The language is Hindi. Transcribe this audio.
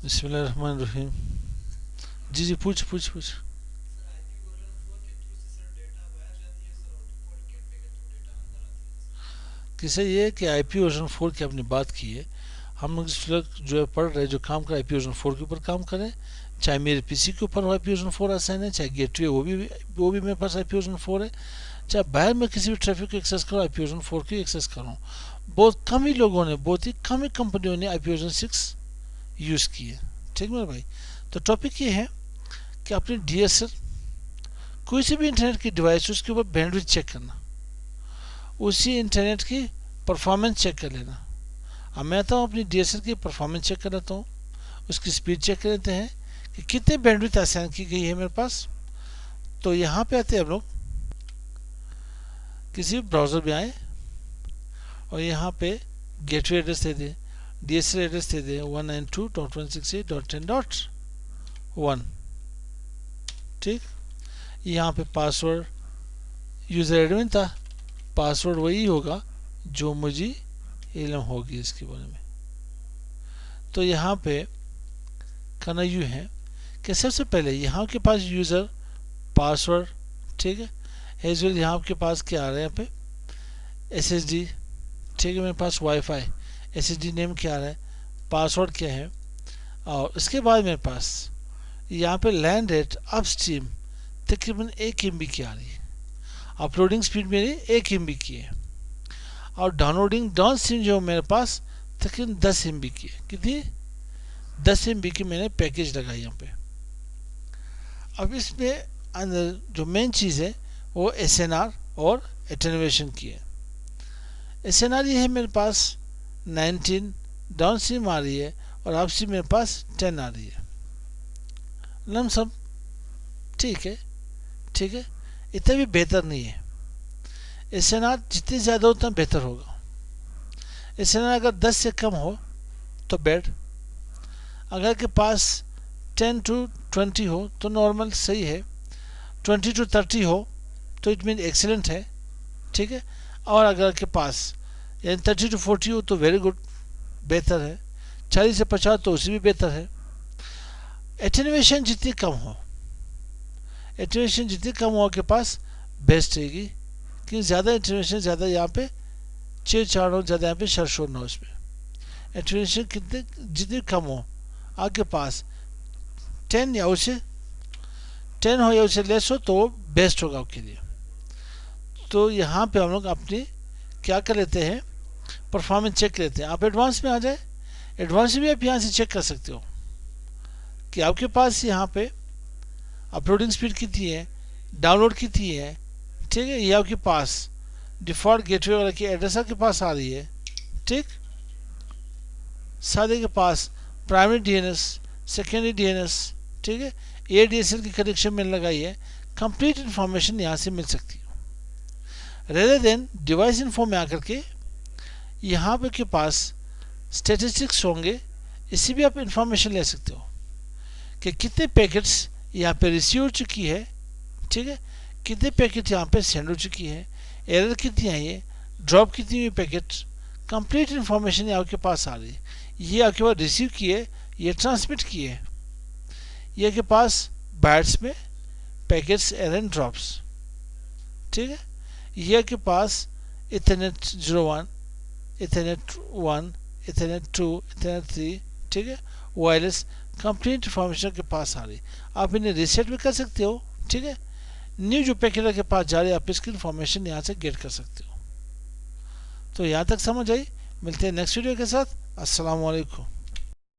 बिस्मिल्लाहिर्रहमानिर्रहीम। जी जी, पूछ। किसे ये कि आईपी वर्जन 4 की आपने बात की है। हम लोग इस वक्त जो है पढ़ रहे हैं, जो काम कर आईपी वर्जन 4 के ऊपर काम करें, चाहे मेरे पीसी के ऊपर आईपी वर्जन 4 आसान है, चाहे गेटवे वो भी मेरे पास आईपी वर्जन 4 है, चाहे बाहर में किसी भी ट्रैफिक को एक्सेस करूँ आईपी वर्जन 4 की एक्सेस करूँ। बहुत कम ही लोगों ने, बहुत ही कम ही कंपनियों ने आईपी वर्जन 6 यूज़ की है। ठीक मेरे भाई। तो टॉपिक ये है कि अपने डीएसएल कोई से भी इंटरनेट की डिवाइस उसके ऊपर बैंडविड्थ चेक करना, उसी इंटरनेट की परफॉर्मेंस चेक कर लेना। अब मैं तो अपनी डीएसएल की परफॉर्मेंस चेक कर लेता हूँ, उसकी स्पीड चेक कर लेते हैं कि कितने बैंडविड्थ असाइन की गई है मेरे पास। तो यहाँ पे आते हैं हम लोग, किसी भी ब्राउज़र में आए और यहाँ पे गेटवे एड्रेस दे दें, डीएसएल एड्रेस दे दें 192.168.10.1। ठीक। यहाँ पे पासवर्ड यूज़र एडमिन था, पासवर्ड वही होगा जो मुझे इल्म होगी इसके बारे में। तो यहाँ पे करना यूँ है कि सबसे पहले यहाँ के पास यूज़र पासवर्ड, ठीक है, एज वेल यहाँ आपके पास क्या आ रहा है, यहाँ पे एसएसडी, ठीक है, मेरे पास वाईफाई, एसएसडी नेम क्या आ रहा है, पासवर्ड क्या है, और उसके बाद मेरे पास यहाँ पे लैंड रेट अपस्ट्रीम तकरीबन 1 MB की आ रही है, अपलोडिंग स्पीड मेरी 1 MB की है, और डाउनलोडिंग डाउन स्ट्रीम जो मेरे पास तकरीबन 10 MB की है। कितनी? 10 MB की मैंने पैकेज लगाई यहाँ पे। अब इसमें अंदर जो मेन चीज़ है वो एसएनआर और एटेन्यूएशन की है। एसएनआर ये है मेरे पास 19 डाउन स्ट्रीम आ रही है, और अप स्ट्रीम मेरे पास 10 आ रही है। लमसम ठीक है, ठीक है, इतना भी बेहतर नहीं है। एसएनआर जितनी ज़्यादा हो उतना बेहतर होगा। एसएनआर अगर 10 से कम हो तो बेड, अगर के पास 10 to 20 हो तो नॉर्मल सही है, 20 to 30 हो तो इट मीन एक्सीलेंट है, ठीक है, और अगर के पास यानी 30 to 40 हो तो वेरी गुड, बेहतर है, 40 से 50 तो उससे भी बेहतर है। एटेन्यूएशन जितनी कम हो, एटेन्यूएशन जितनी कम हो के पास बेस्ट रहेगी, कि ज़्यादा एटेन्यूएशन ज़्यादा यहाँ पे छेड़छाड़ हो, ज़्यादा यहाँ पे शरशोर ना हो। इसमें एटेन्यूएशन कितने जितनी कम हो, आपके पास 10 या उससे 10 हो या उससे लेस हो तो बेस्ट होगा आपके लिए। तो यहाँ पे हम लोग अपनी क्या कर लेते हैं, परफॉर्मेंस चेक लेते हैं। आप एडवांस में आ जाए, एडवांस भी आप यहाँ से चेक कर सकते हो कि आपके पास यहाँ पे अपलोडिंग स्पीड कितनी है, डाउनलोड कितनी है, ठीक है, ये आपके पास डिफ़ॉल्ट गेटवे वाला की एड्रेस आपके पास आ रही है, ठीक, सादे के पास प्राइमरी डीएनएस, सेकेंडरी डीएनएस, ठीक है, एडीएसएल की कनेक्शन में लगाई है, कंप्लीट इन्फॉर्मेशन यहाँ से मिल सकती है। रेदर देन डिवाइस इन्फो में आकर के यहाँ पे के पास स्टेटिस्टिक्स होंगे, इससे भी आप इंफॉर्मेशन ले सकते हो कि कितने पैकेट्स यहाँ पे रिसीव हो चुकी है, ठीक है, कितने पैकेट यहाँ पे सेंड हो चुकी है, एरर कितनी आई है, ड्रॉप कितनी हुई पैकेट, कंप्लीट इन्फॉर्मेशन आपके पास आ रही है। ये आपके पास रिसीव किए, ये ट्रांसमिट किए, ये आपके पास बाइट्स में पैकेट्स एरर ड्रॉप्स, ठीक है, ये आपके पास इथरनेट 01, इथरनेट 1, इथरनेट 2, इथरनेट 3, ठीक है, वायरलेस कंप्लीट इन्फॉर्मेशन के पास आ रही। आप इन्हें रीसेट भी कर सकते हो, ठीक है, न्यू जो पैकेट के पास जा रही है आप इसकी इन्फॉर्मेशन यहाँ से गेट कर सकते हो। तो यहाँ तक समझ आई। मिलते हैं नेक्स्ट वीडियो के साथ। अस्सलाम वालेकुम।